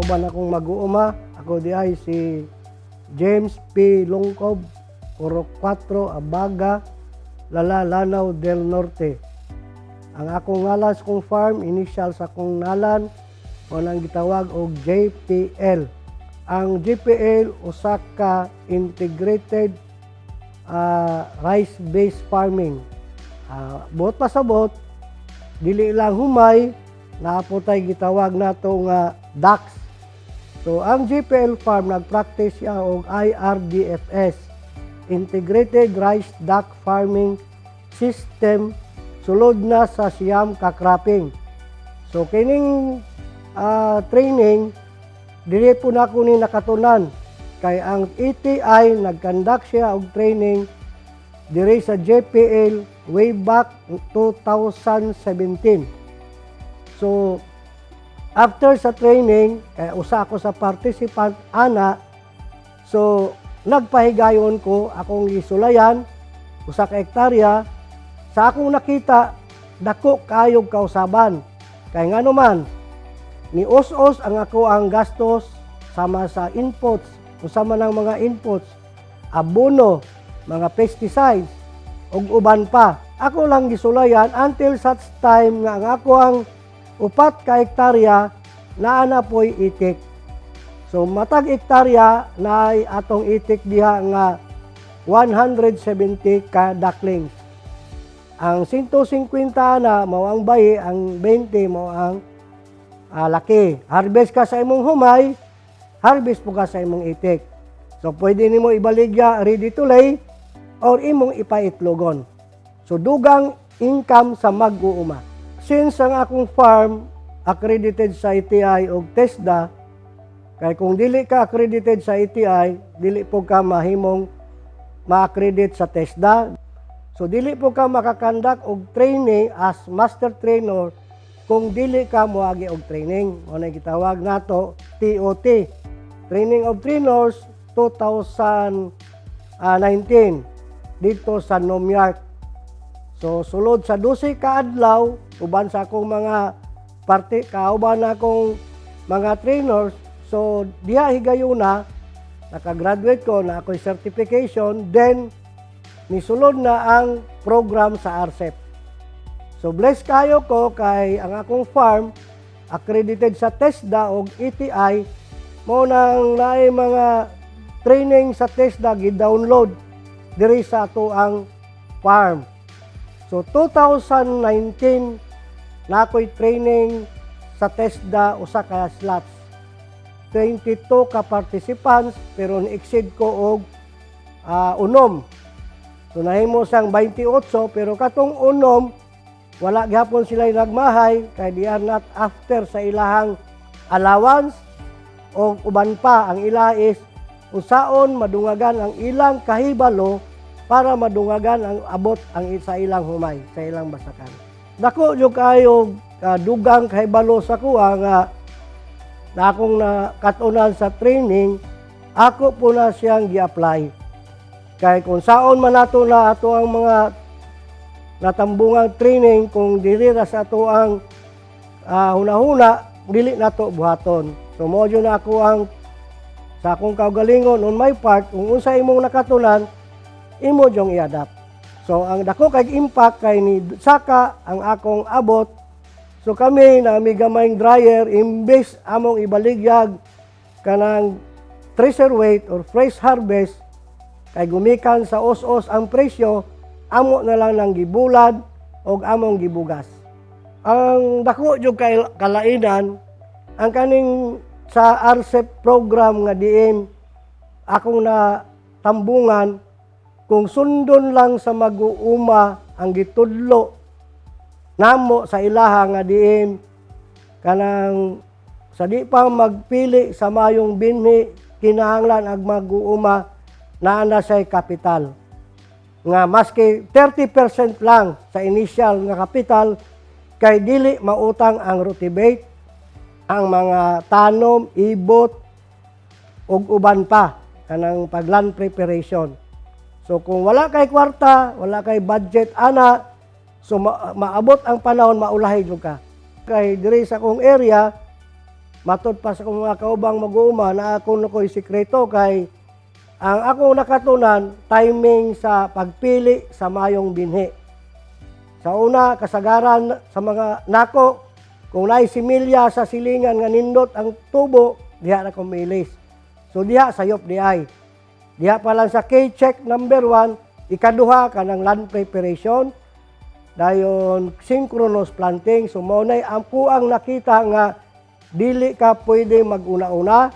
kauban akong mag-uuma. Ako di ay si James P. Longcob, Puro 4, Abaga, Lanao del Norte. Ang akong ngalan sa kong farm, initial sa kong ngalan, o nang gitawag og JPL. Ang JPL, usa ka integrated rice-based farming. Buot pasabot, dili lang humay, naapotay gitawag nato nga DAX. So ang JPL farm nagpractice siya og IRDFS, Integrated Rice Duck Farming System, sulod na sa siyam ka cropping. So kining training dili po na ko ni nakatunan kay ang ETI nagkandak siya og training diri sa JPL way back 2017. So after sa training, usa ako sa participant ana. So nagpahigayon ko akong gisulayan usa ka hektarya. Sa akong nakita, dako kayog kausaban. Kay ngano man ni os-os ang ako ang gastos sama sa inputs, usama ng mga inputs, abono, mga pesticides, ug uban pa. Ako lang gisulayan until such time nga ang ako ang 4 ka hektarya naa na po'y itik. So matag hektarya na atong itik diha nga 170 ka ducklings. Ang 150 na mao ang bayi, ang 20 mao ang laki. Harvest ka sa imong humay, harvest po ka sa imong itik. So pwede nimo ibaligya ready to lay or imong ipaitlogon. So dugang income sa mag-uuma. Since ang akong farm accredited sa ETI o TESDA, kay kung dili ka accredited sa ETI, dili po ka mahimong ma-accredit sa TESDA. So dili po ka makakandak og training as master trainer kung dili ka moagi og training. O na gitawag nato TOT, Training of Trainers 2019 dito sa Nomyark. So sulod sa 12 ka adlaw, uban sa akong mga kauban akong mga trainers, so diha higayuna nakagraduate ko na ako'y certification, then nisulod na ang program sa RCEP. So blessed kayo ko kay ang akong farm accredited sa TESDA o ETI, mo nang naay mga training sa TESDA gi-download diri sa ato ang farm. So 2019 na ako'y training sa TESDA usa ka slots. 22 ka participants pero ni-exceed ko og unom. So nahimo sang 28 pero katong unom wala gyapon sila nagmahay kay they are not after sa ilahang allowance o uban pa ang ila is unsaon madungagan ang ilang kahibalo para madungagan ang abot ang sa ilang humay, sa ilang basakan. Dako jud kayo dugang kahibalo sa kuha nga na akong nakatunan sa training, ako po na siyang gi-apply. Kaya kung saon man nato na ato ang mga natambungang training, kung dili ra sa ato ang hunahuna, dili nato buhaton. So mo na ako ang sa akong kaugalingon on my part, kung unsa imong nakatunan, imo jong i-adapt. So ang dako kay impact kay ni saka ang akong abot. So kami na may gamayng dryer, imbes among ibaligyag kanang treasure weight or fresh harvest, kay gumikan sa os-os ang presyo, amo na lang ng gibulad o among gibugas. Ang dako jud kay kalainan, ang kaning sa RCEP program nga diin akong natambungan, kung sundon lang sa mag-uuma ang gitudlo namo sa ilaha nga diin kanang sa di pa magpili sa mayong binhi, kinahanglan ag mag-uuma naa na say kapital nga maski 30% lang sa initial nga kapital kay dili mautang ang rotibate, ang mga tanom, ibot ug uban pa kanang pagland preparation. So kung wala kay kwarta, wala kay budget ana, so maabot ang panahon maulahi jud ka. Kay diri sa akong area matod pa sa akong mga kaubang mag-uuma na ako na ko'y sikreto kay ang ako nakatunan, timing sa pagpili sa mayong binhi. Sa una, kasagaran sa mga nako, kung naay similya sa silingan nga nindot ang tubo, diha na kumilis. So diha sayop di ay. Diha pa lang sa K-check number 1, ikaduha ka ng land preparation, dayon synchronous planting. So maunay ang puang nakita nga dili ka pwede mag-una-una,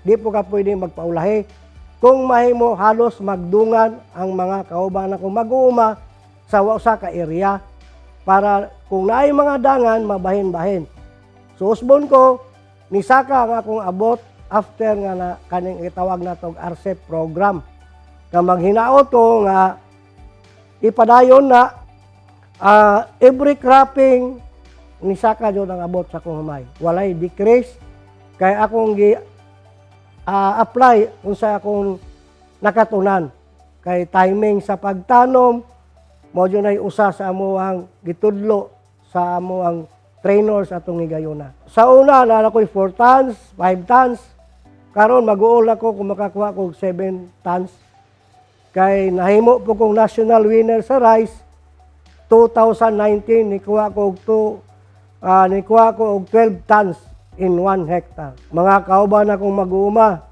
di po ka pwede magpaulahi. Kung mahimo halos magdungan ang mga kauban ako mag-uuma sa usa ka area para kung naay mga dangan mabahin-bahin. So usbon ko ni saka ang akong abot after nga na kaning itawag natong RCEP program. Nga maghinaot ko nga ipadayon na every cropping ni saka jud ang abot sa akong humay. Walay decrease kay akong apply kung sa akong nakatunan kay timing sa pagtanom mo dyan ay usa sa amuang gitudlo sa amuang trainers atong higayuna. Sa una na ako'y 4 tons, 5 tons. Karon mag-uol ako kung makakuha ko 7 tons. Kay nahimo po kong national winner sa rice 2019 nikuha ko og 12 tons in 1 hectare. Mga kauban akong mag-uuma,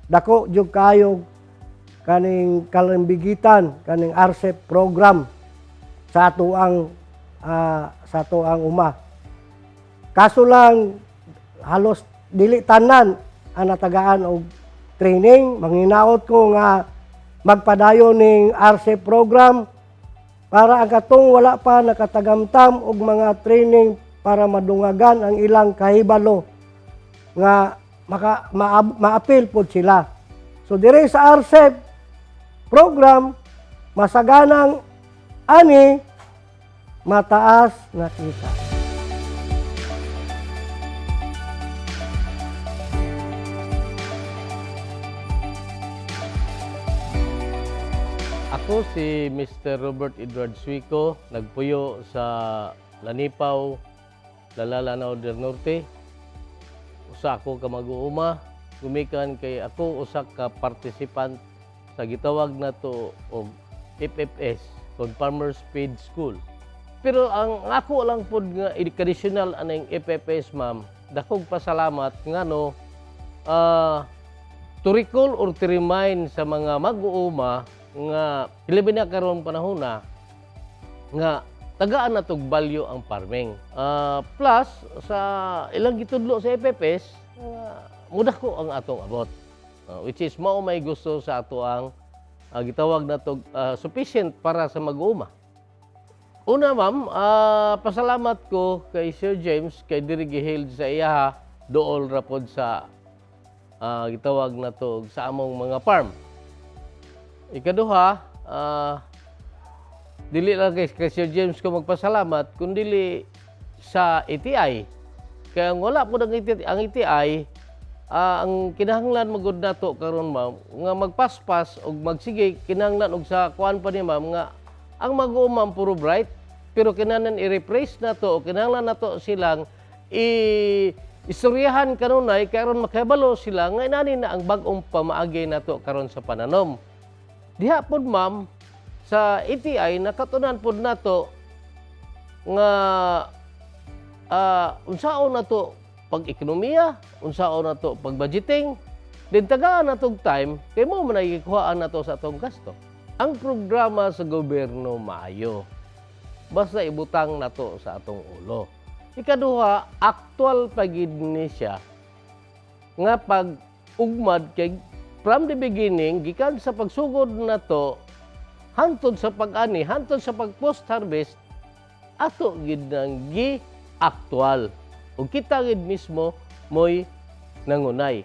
dako jud kayo kaning kalambigitan, kaning RCEP program sa atuang uma. Kaso lang halos dili tanan ang natagaan og training. Manghinaot ko nga magpadayon ning RCEP program para ang katong wala pa nakatagamtam og mga training para madungagan ang ilang kahibalo nga ma-appeal po sila. So dire sa RCEP program, masaganang ani mataas na kita. Ako si Mr. Robert Edward Suico, nagpuyo sa Lanipaw, Lanao del Norte. Usa ako ka mag-uuma, gumikan kay ako usa ka participant sa gitawag nato og FFS, kung Farmers Feed School. Pero ang ako lang pod nga traditional aning FFS, ma'am, dakog pasalamat ngano to recall or to remind sa mga mag-uuma nga ilabi na karon panahon na nga tagaan na tog value ang farming. Plus sa ilang gitudlo sa FFS, mudah ko ang atong abot. Which is mao may gusto sa ato ang gitawag na tog sufficient para sa mag-uuma. Una, ma'am, pasalamat ko kay Sir James kay diri giheld sa iya dool ra pod sa gitawag na tog sa among mga farm. Ikaduha, dili lang kay Sir James ko magpasalamat, kundi sa ETI. Kaya wala po ang ETI, ang kinahanglan magud nato karon, ma'am, nga magpaspas o magsige, kinahanglan og sa kuan pa ni ma'am nga ang mag-uuma puro bright, pero kinahanglan i-replace nato o kinahanglan nato silang istoryahan kanunay karon makahibalo sila nga inani na ang bag-ong pamaagi nato karon sa pananom. Diha pod, ma'am, sa ETI nakatunan pod nato nga unsaon nato pag-ekonomiya, unsaon nato pag-budgeting, din tagaan nato time kay mo man ikuhaan nato sa atong gasto. Ang programa sa gobyerno maayo. Basta ibutang nato sa atong ulo. Ikaduha, actual pagid ni siya nga pag-ugmad kay from the beginning, gikan sa pagsugod na to, hantod sa pag-ani, hantod sa pag-post harvest, ato gid nang gi-actual. O kita gid mismo mo'y nangunay.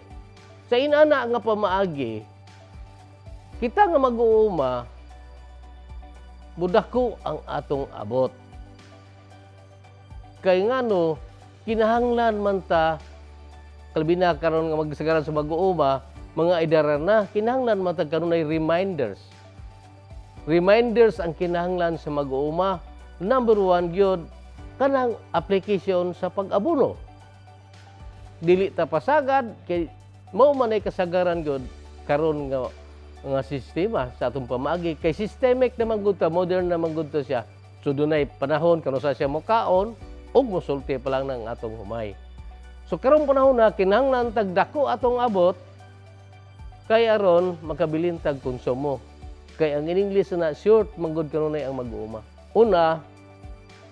Sa inana nga pamaagi, kita nga mag-uuma, budako ang atong abot. Kay ngano, kinahanglan man ta, kalbi na karon nga magsagaran sa mag-uuma, mga idara na, kinahanglan matag kanunay reminders. Reminders ang kinahanglan sa mag-uuma. Number 1, gyud kanang application sa pag-abono. dili ta pasagad kay mao man ay kasagaran gyud karon nga sistema sa atong pamaagi kay systemic naman gud ta, modern naman gud ta siya. So dunay panahon kanu sa siya mokaon ug mosulti pa lang ng atong humay. So karong panahon na kinahanglan tag dako atong abot kay aron makabilin tag konsumo. Kay ang in English na short manggod kanunay ang mag-uuma. Una,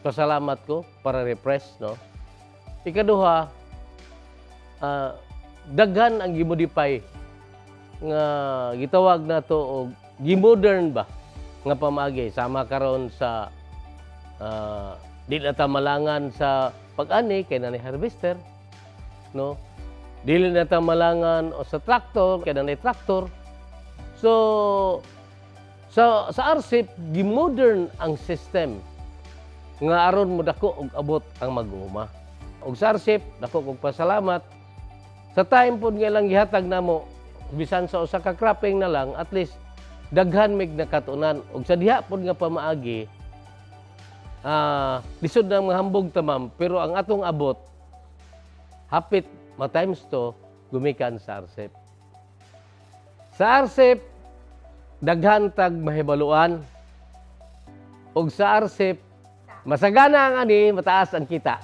pasalamat ko para refresh, no. Ikaduha, daghan ang gimodify nga gitawag na to og gimodern ba nga pamaagi sama karon sa di na ta malangan sa pag-ani kay nanay harvester, no. Dili na ta malangan o sa traktor kay nanay traktor. So sa RCEP gimodern ang system nga aron mo dako og abot ang mag-uuma. Og sa RCEP dako kog pasalamat sa time pod nga lang gihatag namo bisan sa usa ka cropping na lang, at least daghan mig nakatunan. Og sa diha pod nga pamaagi lisod na mga hambog tamam, pero ang atong abot hapit ma-times to gumikan sa RCEP. Sa RCEP daghan tag mahibaluan, og sa RCEP masagana ang ani, mataas ang kita.